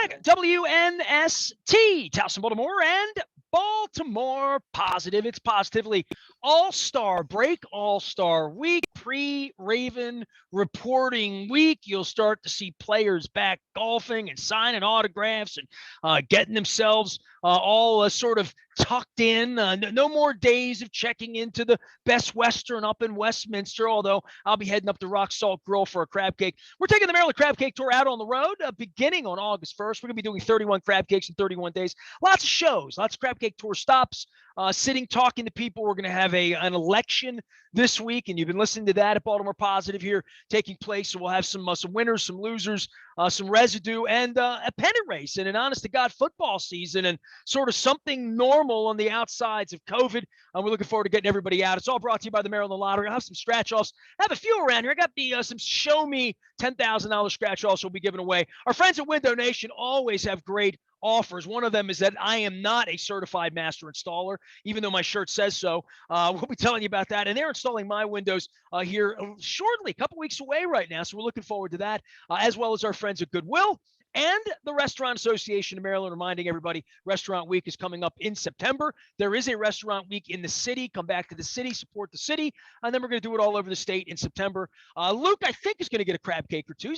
back. WNST, Towson, Baltimore, and Baltimore Positive. It's positively All-Star break, All-Star week, pre-Raven reporting week. You'll start to see players back golfing and signing autographs and getting themselves all sort of tucked in. No more days of checking into the Best Western up in Westminster, although I'll be heading up to Rock Salt Grill for a crab cake. We're taking the Maryland Crab Cake Tour out on the road beginning on August 1st. We're going to be doing 31 crab cakes in 31 days. Lots of shows, lots of crab cake tour stops, sitting, talking to people. We're going to have an election this week, and you've been listening to that at Baltimore Positive here taking place. So we'll have some winners, some losers, some residue, and a pennant race, and an honest-to-God football season, and sort of something normal on the outsides of COVID. We're looking forward to getting everybody out. It's all brought to you by the Maryland Lottery. I'll have some scratch-offs. I have a few around here. I got some Show Me $10,000 scratch-offs we'll be giving away. Our friends at Window Nation always have great offers. One of them is that I am not a certified master installer, even though my shirt says so. We'll be telling you about that. And they're installing my windows here shortly, a couple weeks away right now. So we're looking forward to that, as well as our friends at Goodwill and the Restaurant Association of Maryland, reminding everybody Restaurant Week is coming up in September. There is a Restaurant Week in the city. Come back to the city, support the city, and then we're going to do it all over the state in September. Luke, I think, is going to get a crab cake or two.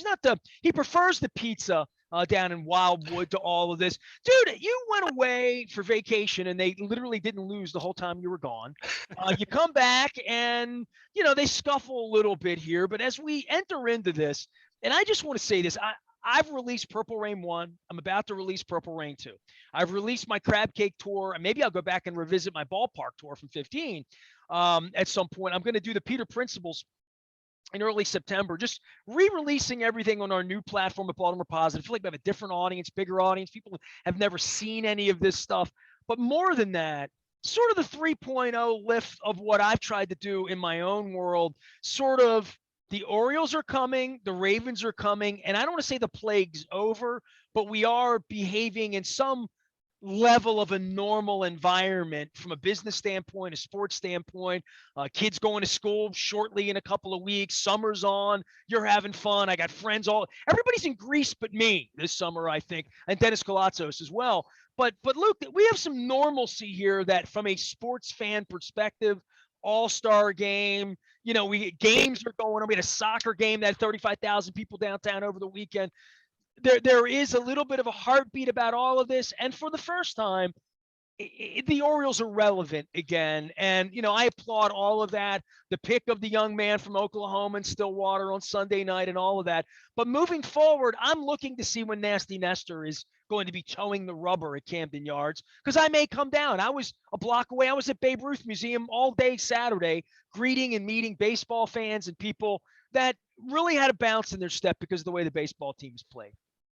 He prefers the pizza down in Wildwood to all of this. Dude, you went away for vacation, and they literally didn't lose the whole time you were gone. You come back, and, they scuffle a little bit here. But as we enter into this, and I just want to say this, I've released Purple Rain 1. I'm about to release Purple Rain 2. I've released my crab cake tour, and maybe I'll go back and revisit my ballpark tour from 15 at some point. I'm going to do the Peter Principles in early September, just re-releasing everything on our new platform at Baltimore Positive. I feel like we have a different audience, bigger audience. People have never seen any of this stuff. But more than that, sort of the 3.0 lift of what I've tried to do in my own world, sort of. The Orioles are coming, the Ravens are coming, and I don't want to say the plague's over, but we are behaving in some level of a normal environment from a business standpoint, a sports standpoint. Kids going to school shortly in a couple of weeks. Summer's on. You're having fun. I got friends everybody's in Greece but me this summer, I think, and Dennis Colatzos as well. But Luke, we have some normalcy here that from a sports fan perspective, All-Star game, games are going on. We had a soccer game that had 35,000 people downtown over the weekend. There is a little bit of a heartbeat about all of this. And for the first time, the Orioles are relevant again. And, I applaud all of that. The pick of the young man from Oklahoma and Stillwater on Sunday night and all of that. But moving forward, I'm looking to see when Nasty Nestor is going to be towing the rubber at Camden Yards, because I may come down. I was a block away. I was at Babe Ruth Museum all day Saturday, greeting and meeting baseball fans and people that really had a bounce in their step because of the way the baseball teams played.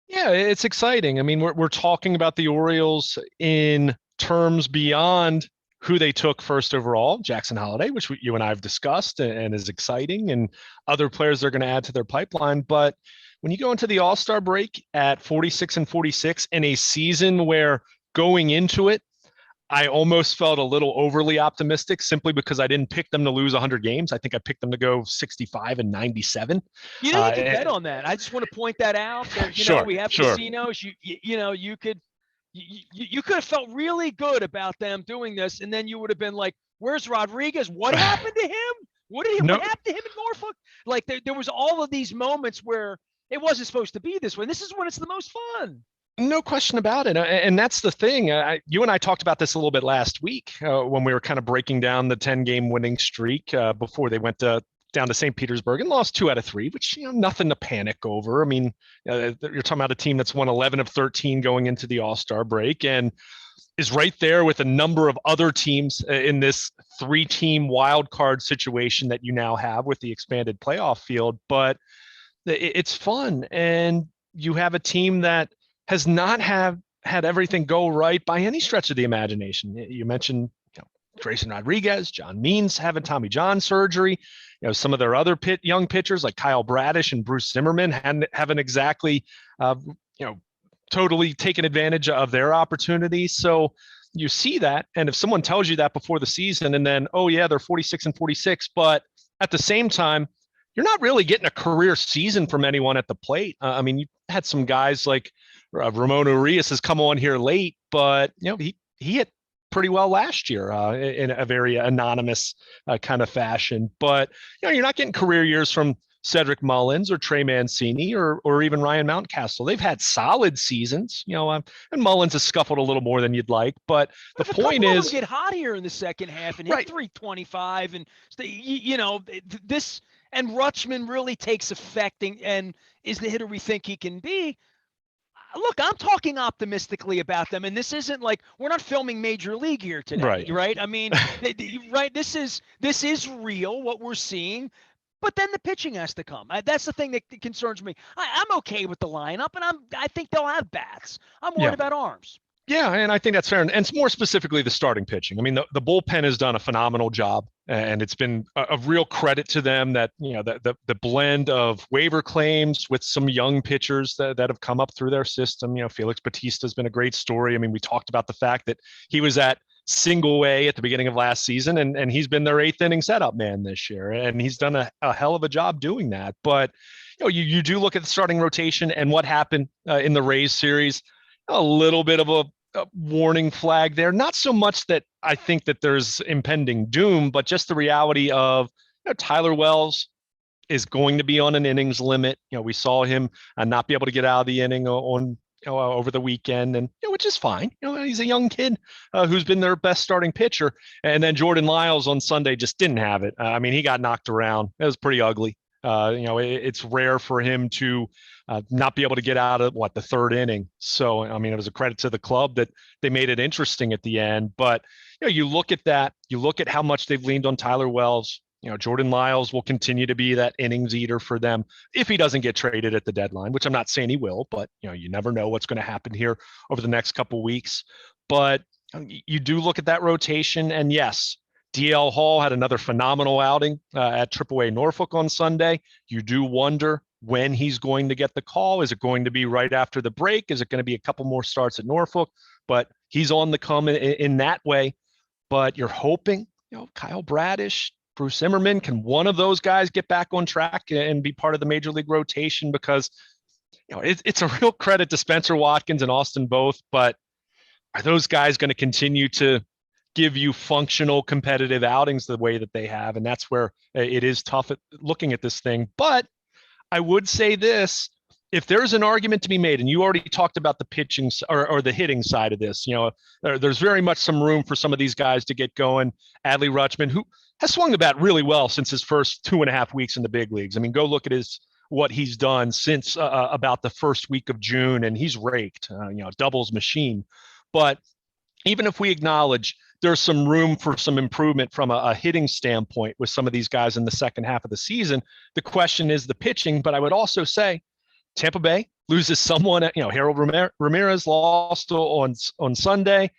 Yeah, it's exciting. I mean, we're talking about the Orioles in terms beyond who they took first overall, Jackson Holliday, which you and I have discussed and is exciting, and other players they're going to add to their pipeline. But when you go into the All-Star break at 46-46 in a season where going into it, I almost felt a little overly optimistic simply because I didn't pick them to lose 100 games. I think I picked them to go 65-97. You can bet on that. I just want to point that out. We have casinos. You could have felt really good about them doing this, and then you would have been like, "Where's Rodriguez? What happened to him? What happened to him in Norfolk?" Like there was all of these moments where it wasn't supposed to be this way. This is when it's the most fun. No question about it. And that's the thing. You and I talked about this a little bit last week when we were kind of breaking down the 10-game winning streak before they went down to St. Petersburg and lost 2 out of 3, which, nothing to panic over. I mean, you're talking about a team that's won 11 of 13 going into the All-Star break and is right there with a number of other teams in this 3-team wild card situation that you now have with the expanded playoff field. But it's fun. And you have a team that has not had everything go right by any stretch of the imagination. You mentioned Grayson Rodriguez, John Means having Tommy John surgery. Some of their other young pitchers like Kyle Bradish and Bruce Zimmerman haven't exactly, totally taken advantage of their opportunities. So you see that. And if someone tells you that before the season and then, oh yeah, they're 46-46, but at the same time, you're not really getting a career season from anyone at the plate. I mean, you had some guys like Ramon Urias has come on here late, but he hit pretty well last year in a very anonymous kind of fashion. But you're not getting career years from Cedric Mullins or Trey Mancini or even Ryan Mountcastle. They've had solid seasons, and Mullins has scuffled a little more than you'd like. But the point is, of them get hot here in the second half and hit 325, and this. And Rutschman really takes effect and is the hitter we think he can be. Look, I'm talking optimistically about them, and this isn't like we're not filming Major League here today, right? I mean, right? This is real what we're seeing, but then the pitching has to come. That's the thing that concerns me. I'm okay with the lineup, and I think they'll have bats. I'm worried about arms. Yeah, and I think that's fair. And it's more specifically the starting pitching. I mean, the bullpen has done a phenomenal job, and it's been a real credit to them that, the blend of waiver claims with some young pitchers that have come up through their system. Felix Batista has been a great story. I mean, we talked about the fact that he was at single A at the beginning of last season, and he's been their 8th inning setup man this year, and he's done a hell of a job doing that. But, you do look at the starting rotation and what happened in the Rays series, a little bit of a warning flag there. Not so much that I think that there's impending doom, but just the reality of Tyler Wells is going to be on an innings limit. We saw him not be able to get out of the inning on over the weekend, and which is fine. He's a young kid who's been their best starting pitcher. And then Jordan Lyles on Sunday just didn't have it. I mean, he got knocked around. It was pretty ugly. It's rare for him to not be able to get out of the 3rd inning. So, I mean, it was a credit to the club that they made it interesting at the end. But, you look at that, you look at how much they've leaned on Tyler Wells. Jordan Lyles will continue to be that innings eater for them if he doesn't get traded at the deadline, which I'm not saying he will, but, you never know what's going to happen here over the next couple of weeks. But you do look at that rotation, and yes, DL Hall had another phenomenal outing at AAA Norfolk on Sunday. You do wonder when he's going to get the call. Is it going to be right after the break? Is it going to be a couple more starts at Norfolk? But he's on the come in that way. But you're hoping, Kyle Bradish, Bruce Zimmerman, can one of those guys get back on track and be part of the Major League rotation? Because, it's a real credit to Spencer Watkins and Austin Both, but are those guys going to continue to give you functional competitive outings the way that they have? And that's where it is tough at looking at this thing. But I would say this, if there's an argument to be made, and you already talked about the pitching or the hitting side of this, there's very much some room for some of these guys to get going. Adley Rutschman, who has swung the bat really well since his first 2.5 weeks in the big leagues. I mean, go look at what he's done since about the first week of June, and he's raked, doubles machine. But even if we acknowledge there's some room for some improvement from a hitting standpoint with some of these guys in the second half of the season, the question is the pitching. But I would also say Tampa Bay loses someone. Harold Ramirez lost on Sunday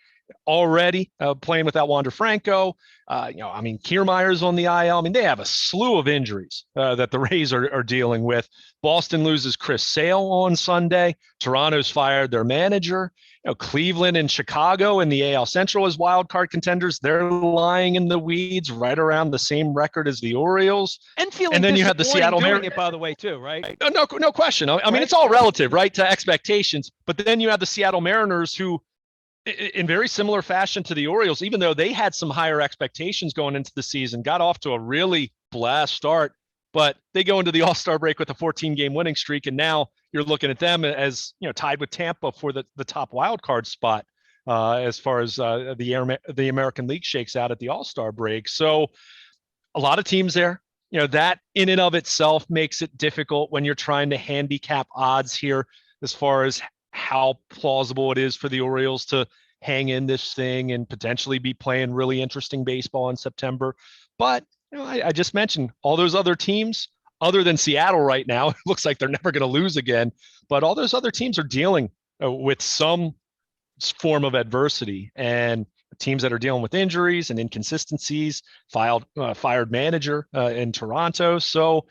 already, playing without Wander Franco. Kiermaier's on the IL. I mean, they have a slew of injuries that the Rays are dealing with. Boston loses Chris Sale on Sunday. Toronto's fired their manager. Cleveland and Chicago in the AL Central as wild card contenders. They're lying in the weeds, right around the same record as the Orioles. And then you have the Seattle Mariners, by the way, too, right? No question. I mean, it's all relative, right, to expectations. But then you have the Seattle Mariners, who, in very similar fashion to the Orioles, even though they had some higher expectations going into the season, got off to a really blast start, but they go into the All-Star break with a 14-game winning streak, and now you're looking at them as tied with Tampa for the top wild card spot as far as the American League shakes out at the All-Star break. So a lot of teams there. That in and of itself makes it difficult when you're trying to handicap odds here as far as how plausible it is for the Orioles to hang in this thing and potentially be playing really interesting baseball in September. But I just mentioned all those other teams, other than Seattle right now, it looks like they're never going to lose again. But all those other teams are dealing with some form of adversity, and teams that are dealing with injuries and inconsistencies, fired manager in Toronto. So,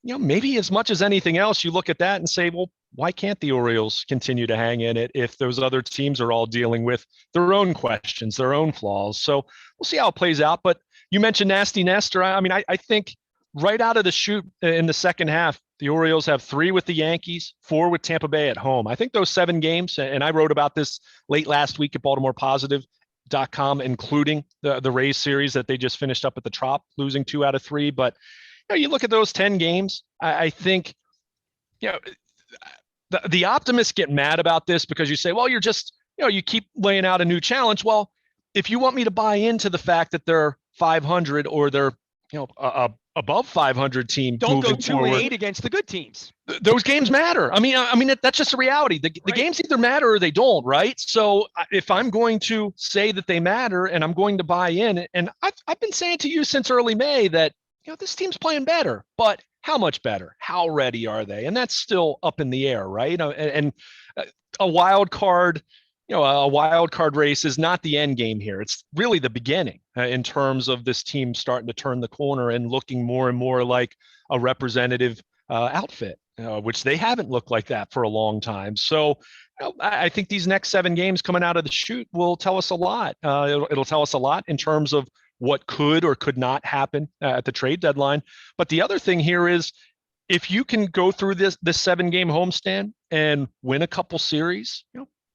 maybe as much as anything else, you look at that and say, well, why can't the Orioles continue to hang in it if those other teams are all dealing with their own questions, their own flaws? So we'll see how it plays out. But you mentioned Nasty Nestor. I mean, I think right out of the chute in the second half, the Orioles have 3 with the Yankees, 4 with Tampa Bay at home. I think those 7 games, and I wrote about this late last week at BaltimorePositive.com, including the Rays series that they just finished up at the Trop, losing 2 out of 3. But you look at those 10 games, I think the optimists get mad about this because you say, well, you're just, you keep laying out a new challenge. Well, if you want me to buy into the fact that they're 500 or they're, above 500 team, don't go 2-8 forward against the good teams. Those games matter. I mean, that's just a reality. The games either matter or they don't, right? So if I'm going to say that they matter and I'm going to buy in, and I've been saying to you since early May that, this team's playing better, but how much better? How ready are they? And that's still up in the air, right? And a wild card, a wild card race is not the end game here. It's really the beginning in terms of this team starting to turn the corner and looking more and more like a representative outfit, which they haven't looked like that for a long time. So I think these next 7 games coming out of the chute will tell us a lot. It'll tell us a lot in terms of what could or could not happen at the trade deadline. But the other thing here is, if you can go through this 7-game homestand and win a couple series,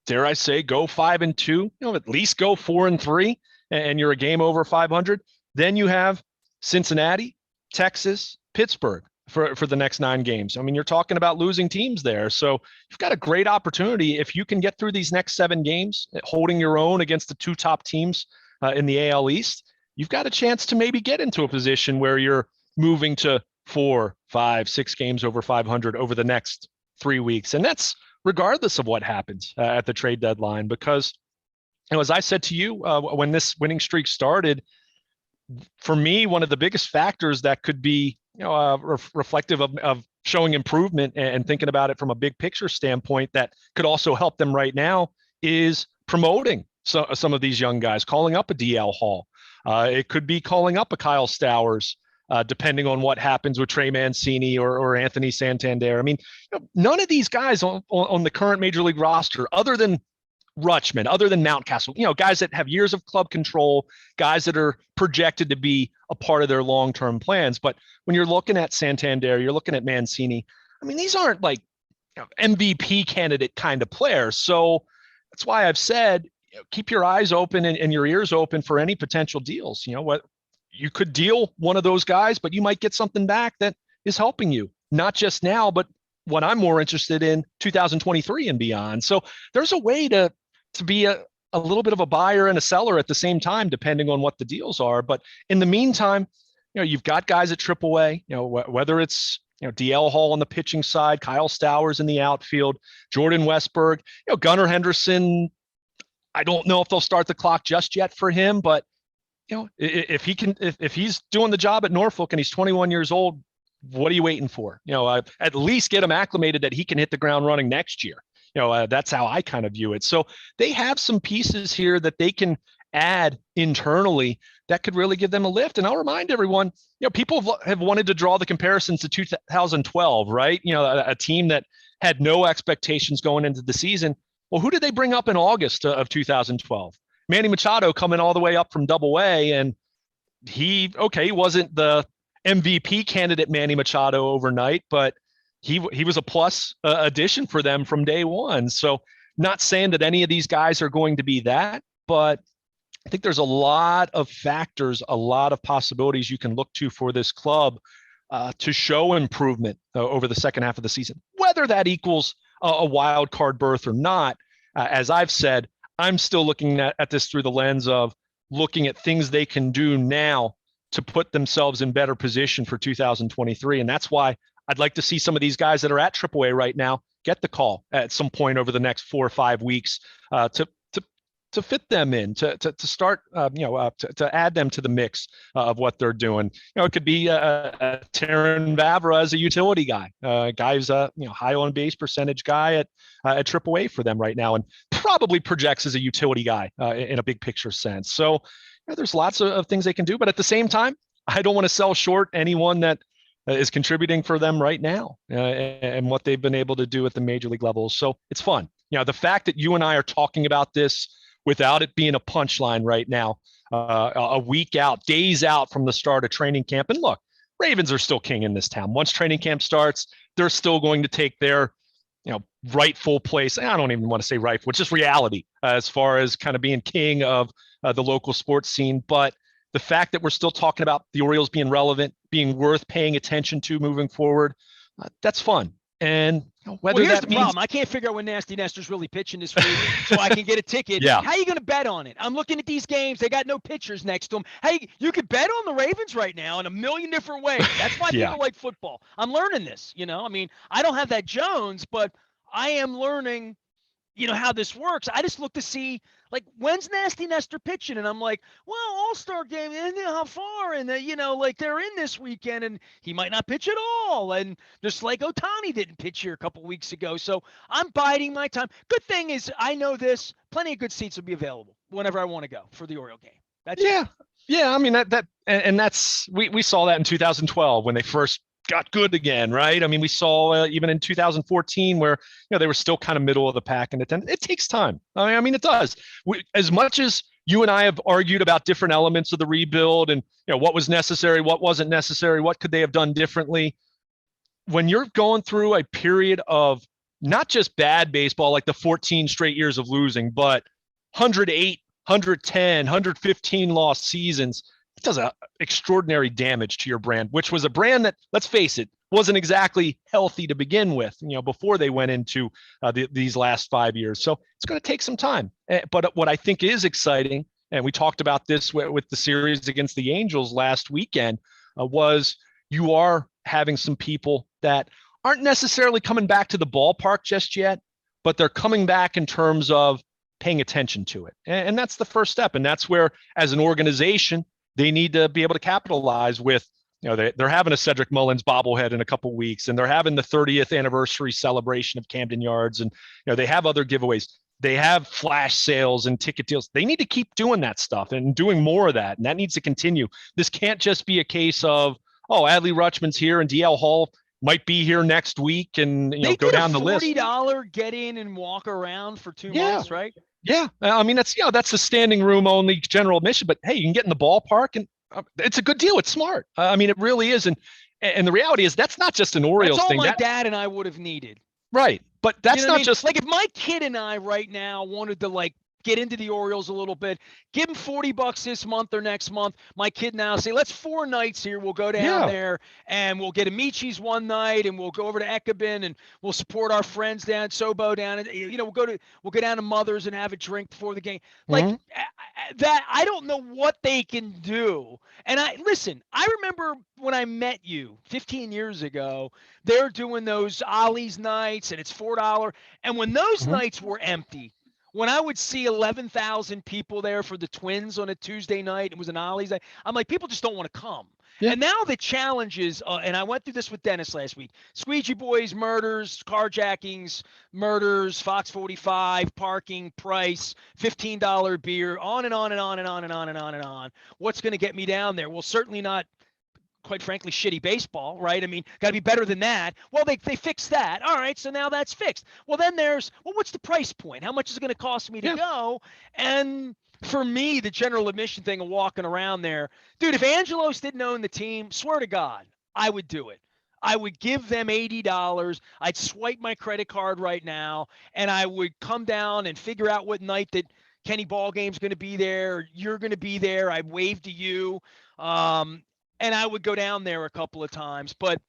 dare I say, go 5-2, at least go 4-3, and you're a game over 500. Then you have Cincinnati, Texas, Pittsburgh for the next 9 games. I mean, you're talking about losing teams there. So you've got a great opportunity if you can get through these next 7 games, holding your own against the 2 top teams in the AL East. You've got a chance to maybe get into a position where you're moving to 4, 5, 6 games over 500 over the next 3 weeks. And that's regardless of what happens at the trade deadline, because, as I said to you when this winning streak started, for me, one of the biggest factors that could be reflective of showing improvement and thinking about it from a big picture standpoint that could also help them right now is promoting some of these young guys, calling up a DL Hall. It could be calling up a Kyle Stowers, depending on what happens with Trey Mancini or Anthony Santander. I mean, none of these guys on the current Major League roster, other than Rutschman, other than Mountcastle, guys that have years of club control, guys that are projected to be a part of their long-term plans. But when you're looking at Santander, you're looking at Mancini, I mean, these aren't like MVP candidate kind of players. So that's why I've said, keep your eyes open and your ears open for any potential deals. What you could deal one of those guys, but you might get something back that is helping you, not just now, but what I'm more interested in 2023 and beyond. So there's a way to be a little bit of a buyer and a seller at the same time, depending on what the deals are. But in the meantime, you've got guys at AAA, whether it's, DL Hall on the pitching side, Kyle Stowers in the outfield, Jordan Westberg, Gunnar Henderson. I don't know if they'll start the clock just yet for him, but if he's doing the job at Norfolk and he's 21 years old, what are you waiting for? At least get him acclimated that he can hit the ground running next year. That's how I kind of view it. So they have some pieces here that they can add internally that could really give them a lift. And I'll remind everyone, people have wanted to draw the comparisons to 2012, right? A team that had no expectations going into the season. Well, who did they bring up in August of 2012? Manny Machado coming all the way up from Double-A, and he wasn't the MVP candidate Manny Machado overnight, but he was a plus addition for them from day one. So not saying that any of these guys are going to be that, but I think there's a lot of factors, a lot of possibilities you can look to for this club to show improvement over the second half of the season, whether that equals a wild card berth or not. As I've said, I'm still looking at this through the lens of looking at things they can do now to put themselves in better position for 2023. And that's why I'd like to see some of these guys that are at AAA right now get the call at some point over the next 4 or 5 weeks to fit them in, to start, to add them to the mix of what they're doing. It could be a Terran Vavra as a utility guy. Guy's high on base percentage guy at AAA for them right now, and probably projects as a utility guy in a big picture sense. So there's lots of things they can do, but at the same time, I don't want to sell short anyone that is contributing for them right now and what they've been able to do at the major league levels. So it's fun. The fact that you and I are talking about this without it being a punchline right now, a week out, days out from the start of training camp. And look, Ravens are still king in this town. Once training camp starts, they're still going to take their, rightful place. I don't even want to say rightful, it's just reality as far as kind of being king of the local sports scene. But the fact that we're still talking about the Orioles being relevant, being worth paying attention to moving forward, that's fun. And whether here's that the means problem. I can't figure out when Nasty Nestor's really pitching this week so I can get a ticket. Yeah. How are you going to bet on it? I'm looking at these games. They got no pitchers next to them. Hey, you could bet on the Ravens right now in a million different ways. That's why Yeah. people like football. I'm learning this, I mean, I don't have that Jones, but I am learning, how this works. I just look to see, like, when's Nasty Nestor pitching? And I'm like, well, All-Star game, and how far? And, like, they're in this weekend, and he might not pitch at all. And just like Ohtani didn't pitch here a couple weeks ago. So I'm biding my time. Good thing is I know this. Plenty of good seats will be available whenever I want to go for the Oriole game. That's Yeah. Yeah. I mean, and that's, we saw that in 2012 when they first got good again, right? I mean, we saw even in 2014 where they were still kind of middle of the pack, and it takes time. I mean, it does. As much as you and I have argued about different elements of the rebuild and what was necessary, what wasn't necessary, what could they have done differently, when you're going through a period of not just bad baseball, like the 14 straight years of losing, but 108, 110, 115 lost seasons, it does extraordinary damage to your brand, which was a brand that, let's face it, wasn't exactly healthy to begin with, before they went into these last 5 years. So it's going to take some time. But what I think is exciting, and we talked about this with the series against the Angels last weekend, was you are having some people that aren't necessarily coming back to the ballpark just yet, but they're coming back in terms of paying attention to it. And that's the first step. And that's where, as an organization, they need to be able to capitalize with, they're having a Cedric Mullins bobblehead in a couple of weeks, and they're having the 30th anniversary celebration of Camden Yards. And, they have other giveaways. They have flash sales and ticket deals. They need to keep doing that stuff and doing more of that. And that needs to continue. This can't just be a case of, Adley Rutschman's here and DL Hall might be here next week, and go down the list. $40 get in and walk around for 2 months, right? Yeah, I mean that's the standing room only general admission. But hey, you can get in the ballpark, and it's a good deal. It's smart. I mean, it really is. And the reality is that's not just an Orioles thing. That's all my dad and I would have needed. Right, but that's not just like if my kid and I right now wanted to get into the Orioles a little bit, give them $40 this month or next month. My kid now say, let's 4 nights here. We'll go down there and we'll get Amichis one night, and we'll go over to Ekabin, and we'll support our friends down at Sobo down. And we'll go down to Mother's and have a drink before the game. Like that, I don't know what they can do. And I remember when I met you 15 years ago, they're doing those Ollie's nights, and it's $4. And when those nights were empty, when I would see 11,000 people there for the Twins on a Tuesday night, it was an Ollie's night, I'm like, people just don't want to come. Yeah. And now the challenge is, and I went through this with Dennis last week, Squeegee Boys, murders, carjackings, murders, Fox 45, parking, price, $15 beer, on and on and on and on and on and on and on. What's going to get me down there? Well, certainly not, quite frankly, shitty baseball, right? I mean, got to be better than that. Well, they fixed that. All right, so now that's fixed. Well, then what's the price point? How much is it going to cost me to go? And for me, the general admission thing of walking around there, dude, if Angelos didn't own the team, swear to God, I would do it. I would give them $80. I'd swipe my credit card right now, and I would come down and figure out what night that Kenny Ballgame's going to be there, or you're going to be there. I'd wave to you. And I would go down there a couple of times. But,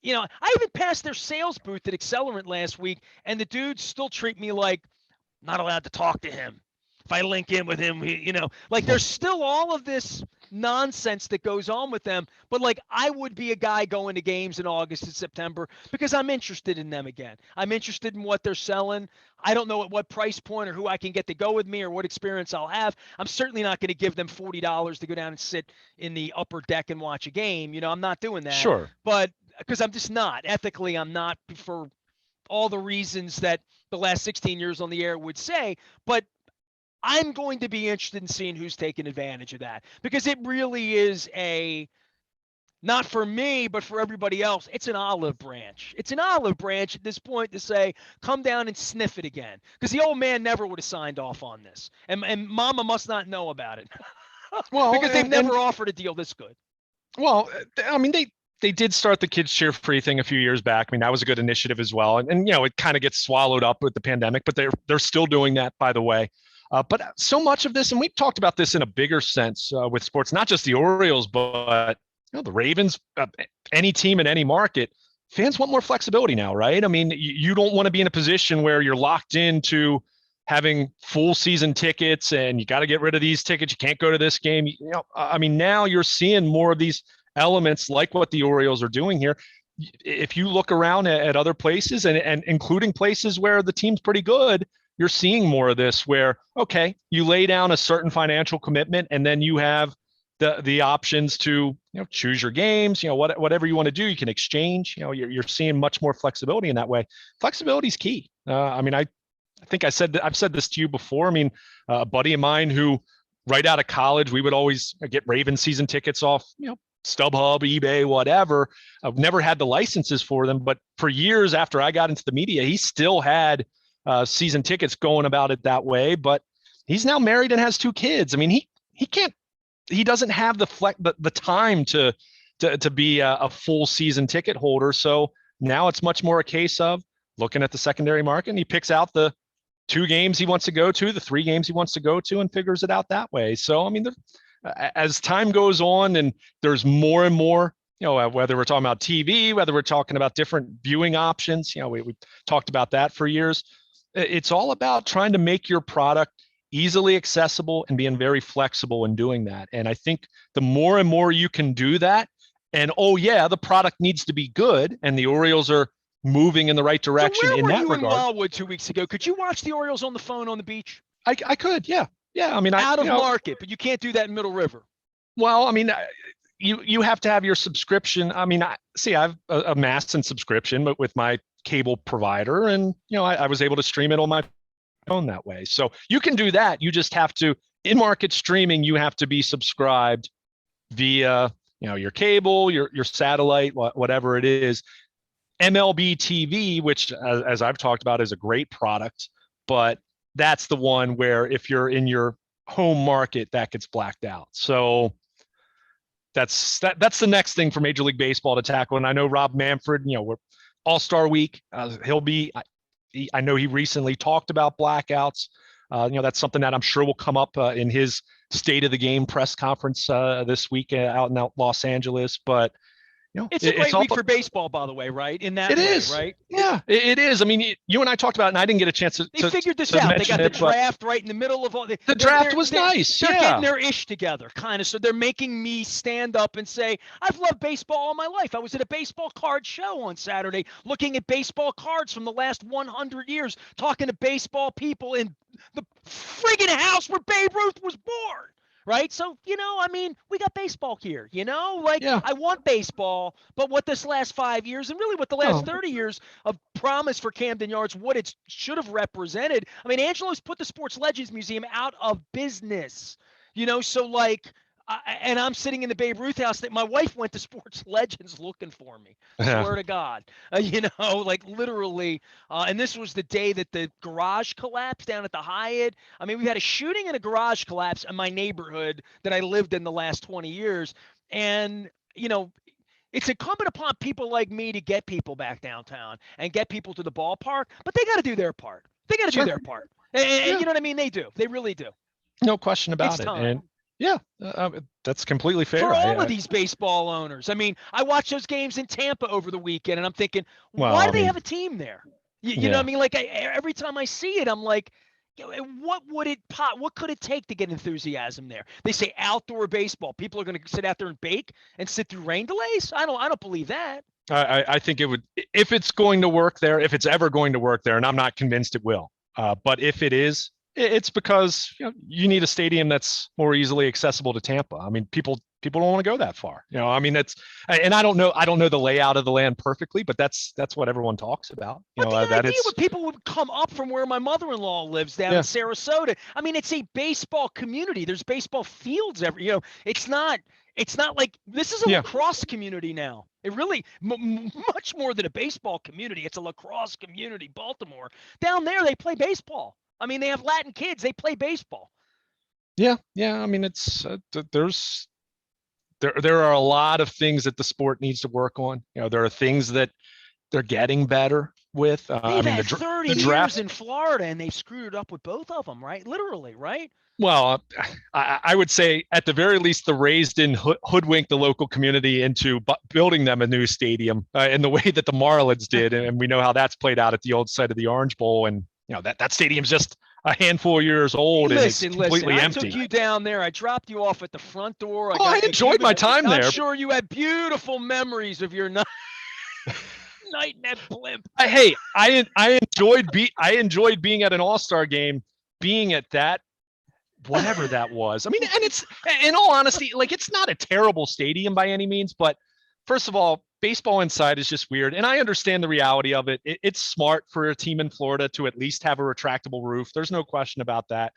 I even passed their sales booth at Accelerant last week, and the dudes still treat me like not allowed to talk to him. If I link in with him, there's still all of this nonsense that goes on with them. But, I would be a guy going to games in August and September because I'm interested in them again. I'm interested in what they're selling. I don't know at what price point or who I can get to go with me or what experience I'll have. I'm certainly not going to give them $40 to go down and sit in the upper deck and watch a game. I'm not doing that. Sure. But because I'm just not. Ethically, I'm not, for all the reasons that the last 16 years on the air would say. But I'm going to be interested in seeing who's taking advantage of that, because it really is not for me, but for everybody else, it's an olive branch. It's an olive branch at this point to say, come down and sniff it again. Because the old man never would have signed off on this. And Mama must not know about it. Well, because they've never offered a deal this good. Well, I mean, They did start the kids cheer free thing a few years back. I mean, that was a good initiative as well. And it kind of gets swallowed up with the pandemic, but they're still doing that, by the way. But so much of this, and we've talked about this in a bigger sense with sports, not just the Orioles, but the Ravens, any team in any market, fans want more flexibility now, right? I mean, you don't want to be in a position where you're locked into having full season tickets and you got to get rid of these tickets. You can't go to this game. I mean, now you're seeing more of these elements like what the Orioles are doing here. If you look around at other places and including places where the team's pretty good, you're seeing more of this where, okay, you lay down a certain financial commitment and then you have the options to choose your games, whatever you want to do, you can exchange. You're seeing much more flexibility in that way. Flexibility is key. I mean, I think I've said this to you before. I mean, a buddy of mine who right out of college, we would always get Ravens season tickets off, StubHub, eBay, whatever. I've never had the licenses for them, but for years after I got into the media, he still had season tickets going about it that way. But he's now married and has 2 kids. I mean, he doesn't have the time to be a full season ticket holder. So now it's much more a case of looking at the secondary market, and he picks out the 2 games he wants to go to, the 3 games he wants to go to, and figures it out that way. So, I mean, as time goes on and there's more and more, whether we're talking about TV, whether we're talking about different viewing options, we talked about that for years. It's all about trying to make your product easily accessible and being very flexible in doing that. And I think the more and more you can do that, and the product needs to be good, and the Orioles are moving in the right direction in that regard. Where were you in Wildwood 2 weeks ago? Could you watch the Orioles on the phone on the beach? I could, yeah. Yeah, I mean, out of market, but you can't do that in Middle River. Well, I mean, you have to have your subscription. I mean, I have a Masson subscription, but with my cable provider, and I was able to stream it on my phone that way. So you can do that. You just have to, in market streaming, you have to be subscribed via your cable, your satellite, whatever it is. MLB TV, which as I've talked about, is a great product, but that's the one where if you're in your home market, that gets blacked out. So that's the next thing for Major League Baseball to tackle. And I know Rob Manfred, we're All-Star Week. He'll be, I know he recently talked about blackouts. That's something that I'm sure will come up in his State of the Game press conference this week out in Los Angeles. But it's a great week for baseball, by the way, right? In that it is, right? Yeah, it is. I mean, you and I talked about it, and I didn't get a chance to. They figured this out. They got the draft right in the middle of all. The draft was nice. They're getting their ish together, kind of. So they're making me stand up and say, "I've loved baseball all my life. I was at a baseball card show on Saturday, looking at baseball cards from the last 100 years, talking to baseball people in the friggin' house where Babe Ruth was born." Right. So, I mean, we got baseball here, I want baseball, but what this last 5 years and really what the last 30 years of promise for Camden Yards, what it should have represented. I mean, Angelo's put the Sports Legends Museum out of business, so and I'm sitting in the Babe Ruth house that my wife went to Sports Legends looking for me. Swear to God, literally. And this was the day that the garage collapsed down at the Hyatt. I mean, we had a shooting and a garage collapse in my neighborhood that I lived in the last 20 years. And, it's incumbent upon people like me to get people back downtown and get people to the ballpark, but they got to do their part. They got to do their part. And you know what I mean? They do. They really do. No question about it. And yeah, that's completely fair. For all of these baseball owners. I mean, I watched those games in Tampa over the weekend, and I'm thinking, why do they have a team there? You know what I mean? Like, every time I see it, I'm like, what could it take to get enthusiasm there? They say outdoor baseball. People are going to sit out there and bake and sit through rain delays? I don't believe that. I think it would, if it's going to work there, if it's ever going to work there, and I'm not convinced it will. But if it is, it's because you need a stadium that's more easily accessible to Tampa. I mean, people don't want to go that far. I mean, and I don't know the layout of the land perfectly, but that's what everyone talks about. But the idea when people would come up from where my mother-in-law lives down in Sarasota. I mean, it's a baseball community. There's baseball fields it's not like this is a lacrosse community now. It really much more than a baseball community. It's a lacrosse community. Baltimore down there, they play baseball. I mean, they have Latin kids. They play baseball. Yeah. I mean, it's there's there are a lot of things that the sport needs to work on. There are things that they're getting better with. They've had 30 the years draft in Florida, and they've screwed it up with both of them, right? Literally, right? Well, I would say at the very least, the Rays didn't hoodwink the local community into building them a new stadium in the way that the Marlins did. And we know how that's played out at the old site of the Orange Bowl. And, that stadium's just a handful of years old and it's completely empty. I took you down there. I dropped you off at the front door. I enjoyed my time there. I'm sure you had beautiful memories of your night in that blimp. I enjoyed being at an All-Star game, being at that, whatever that was. I mean, and it's, in all honesty, like, it's not a terrible stadium by any means, but first of all, baseball inside is just weird. And I understand the reality of it. It's smart for a team in Florida to at least have a retractable roof. There's no question about that,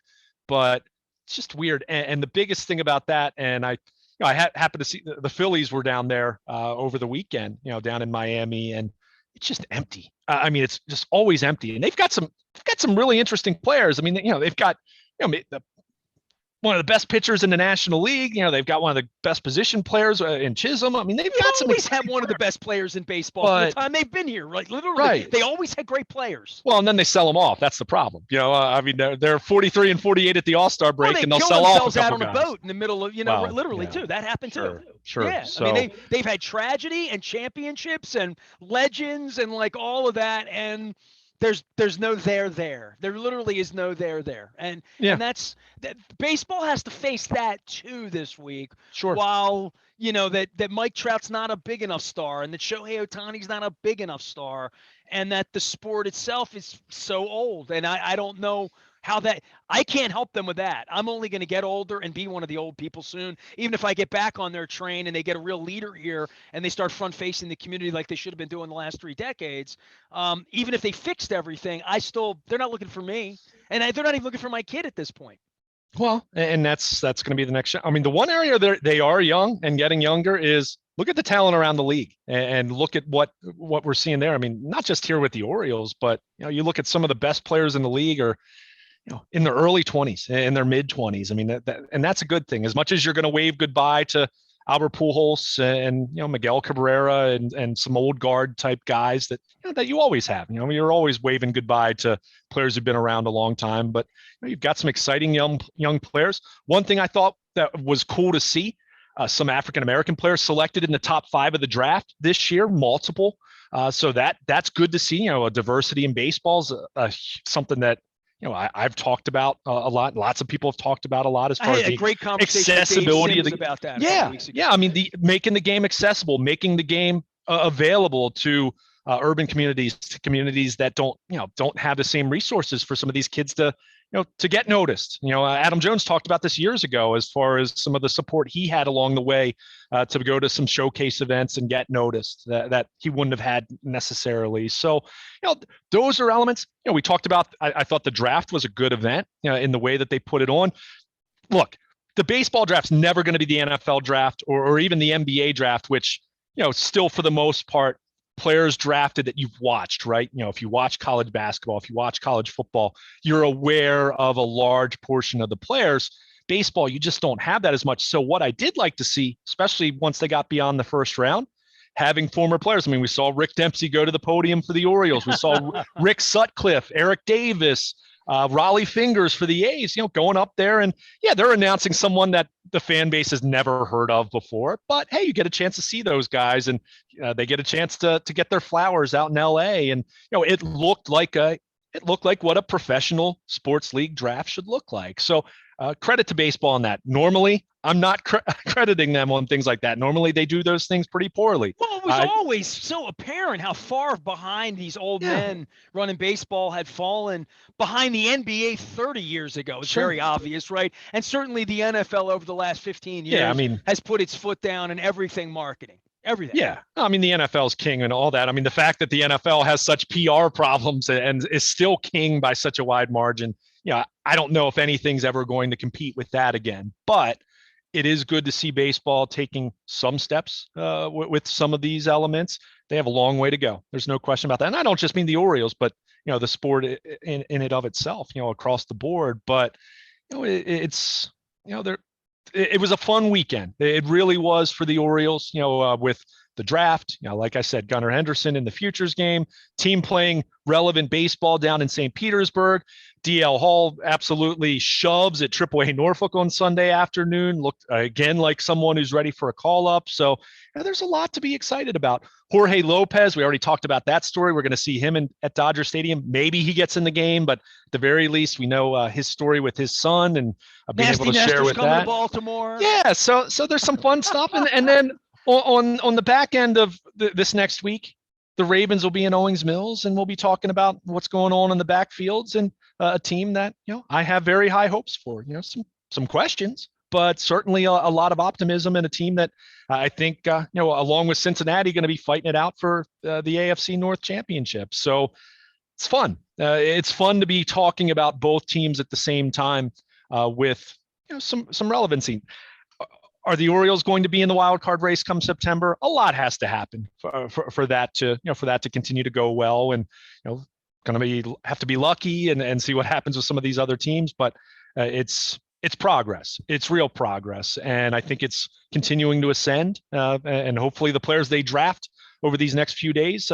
but it's just weird. And the biggest thing about that, and I happened to see the Phillies were down there over the weekend, down in Miami, and it's just empty. I mean, it's just always empty. And they've got some really interesting players. I mean, they've got, one of the best pitchers in the National League. They've got one of the best position players in Chisholm. I mean, they've got some. Always had one of the best players in baseball from the time they've been here, right? Literally, right. They always had great players. Well, and then they sell them off. That's the problem. I mean, they're 43 and 48 at the All-Star break, and they'll sell off a couple out on guys. A boat in the middle of, literally too. That happened too. Sure. Yeah. So, I mean, they've had tragedy and championships and legends and like all of that, and there's no there. There literally is no there. And that's that. Baseball has to face that too this week. Sure. While that Mike Trout's not a big enough star, and that Shohei Ohtani's not a big enough star, and that the sport itself is so old, and I don't know how that I can't help them with that. I'm only going to get older and be one of the old people soon. Even if I get back on their train and they get a real leader here and they start front facing the community like they should have been doing the last 3 decades, even if they fixed everything, they're not looking for me, and they're not even looking for my kid at this point. Well, and that's going to be the next. I mean, the one area they are young and getting younger is look at the talent around the league and look at what we're seeing there. I mean, not just here with the Orioles, but you look at some of the best players in the league are in their early 20s, in their mid 20s. I mean, and that's a good thing. As much as you're going to wave goodbye to Albert Pujols and Miguel Cabrera and some old guard type guys that that you always have. You're always waving goodbye to players who've been around a long time. But you've got some exciting young players. One thing I thought that was cool to see, some African American players selected in the top 5 of the draft this year, multiple. So that's good to see. A diversity in baseball is something that I've talked about a lot. Lots of people have talked about a lot as far as the great conversation accessibility of about that. Yeah. I mean, making the game accessible, making the game available to urban communities, to communities that don't have the same resources for some of these kids to get noticed. Adam Jones talked about this years ago as far as some of the support he had along the way to go to some showcase events and get noticed that he wouldn't have had necessarily. So, those are elements. We talked about, I thought the draft was a good event in the way that they put it on. Look, the baseball draft's never going to be the NFL draft or even the NBA draft, which, still for the most part, players drafted that you've watched, right? If you watch college basketball, if you watch college football, you're aware of a large portion of the players. Baseball, you just don't have that as much. So what I did like to see, especially once they got beyond the first round, having former players. I mean, we saw Rick Dempsey go to the podium for the Orioles. We saw Rick Sutcliffe, Eric Davis, Raleigh Fingers for the A's, going up there. And they're announcing someone that the fan base has never heard of before. But hey, you get a chance to see those guys, and they get a chance to get their flowers out in LA. And it looked like what a professional sports league draft should look like. So credit to baseball on that. Normally, I'm not crediting them on things like that. Normally, they do those things pretty poorly. Well, it was always so apparent how far behind these old men running baseball had fallen behind the NBA 30 years ago. It's very obvious, right? And certainly the NFL over the last 15 years has put its foot down in everything marketing. Everything. Yeah. I mean, the NFL's king and all that. I mean, the fact that the NFL has such PR problems and is still king by such a wide margin, I don't know if anything's ever going to compete with that again. But it is good to see baseball taking some steps with some of these elements. They have a long way to go. There's no question about that. And I don't just mean the Orioles, but the sport in it of itself, across the board. But it's they're it was a fun weekend. It really was for the Orioles, with the draft, like I said, Gunnar Henderson in the futures game, team playing relevant baseball down in St. Petersburg. DL Hall absolutely shoves at AAA Norfolk on Sunday afternoon. Looked again like someone who's ready for a call up. So there's a lot to be excited about. Jorge Lopez, we already talked about that story. We're going to see him at Dodger Stadium. Maybe he gets in the game, but at the very least, we know his story with his son and being able to share with coming that. to Baltimore. Yeah, so there's some fun stuff, and then on the back end of this next week, the Ravens will be in Owings Mills, and we'll be talking about what's going on in the backfields and a team that I have very high hopes for. Some questions, but certainly a lot of optimism, and a team that I think along with Cincinnati, going to be fighting it out for the AFC North Championship. So it's fun. It's fun to be talking about both teams at the same time with some relevancy. Are the Orioles going to be in the wild card race come September? A lot has to happen for that to continue to go well, and going to have to be lucky and see what happens with some of these other teams. But it's progress. It's real progress, and I think it's continuing to ascend. And hopefully, the players they draft over these next few days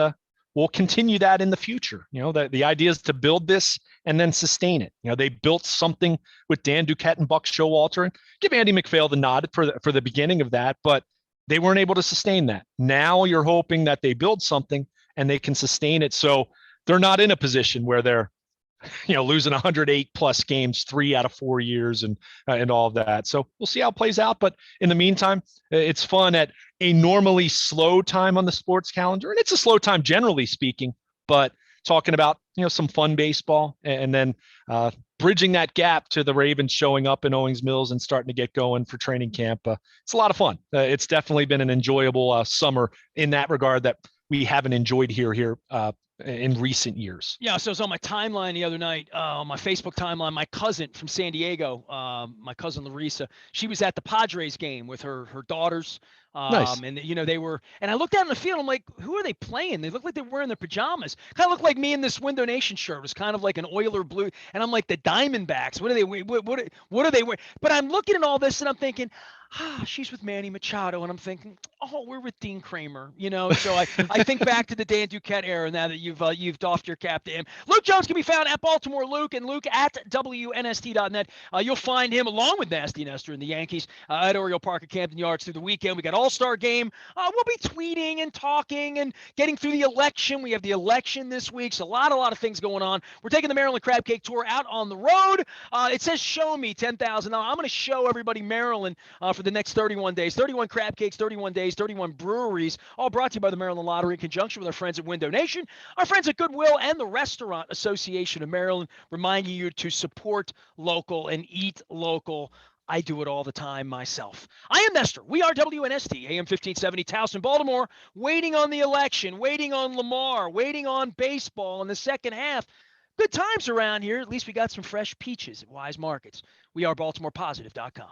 will continue that in the future. The idea is to build this and then sustain it. They built something with Dan Duquette and Buck Showalter, and give Andy McPhail the nod for the beginning of that, but they weren't able to sustain that. Now you're hoping that they build something and they can sustain it. So they're not in a position where they're losing 108 plus games 3 out of 4 years and all of that. So we'll see how it plays out. But in the meantime, it's fun at a normally slow time on the sports calendar. And it's a slow time, generally speaking, but talking about, some fun baseball, and then bridging that gap to the Ravens showing up in Owings Mills and starting to get going for training camp. It's a lot of fun. It's definitely been an enjoyable summer in that regard that we haven't enjoyed here in recent years. Yeah, so it was on my timeline the other night, on my Facebook timeline, my cousin from San Diego, my cousin Larissa, she was at the Padres game with her daughters. Nice. And they were, and I looked out in the field, I'm like, who are they playing? They look like they're wearing their pajamas. Kind of looked like me in this Window Nation shirt. It was kind of like an Oiler blue. And I'm like, the Diamondbacks, what are they, what are they wearing? But I'm looking at all this and I'm thinking, she's with Manny Machado, and I'm thinking, we're with Dean Kramer, So I think back to the Dan Duquette era now that you've doffed your cap to him. Luke Jones can be found at Baltimore Luke, and Luke at WNST.net. You'll find him along with Nasty Nestor and the Yankees at Oriole Park at Camden Yards through the weekend. We got All-Star Game. We'll be tweeting and talking and getting through the election. We have the election this week, so a lot of things going on. We're taking the Maryland Crab Cake Tour out on the road. It says show me $10,000. I'm going to show everybody Maryland for the next 31 days. 31 crab cakes, 31 days, 31 breweries, all brought to you by the Maryland Lottery in conjunction with our friends at Window Nation, our friends at Goodwill, and the Restaurant Association of Maryland, reminding you to support local and eat local. I do it all the time myself. I am Nestor. We are WNST, AM 1570, Towson, Baltimore, waiting on the election, waiting on Lamar, waiting on baseball in the second half. Good times around here. At least we got some fresh peaches at Wise Markets. We are BaltimorePositive.com.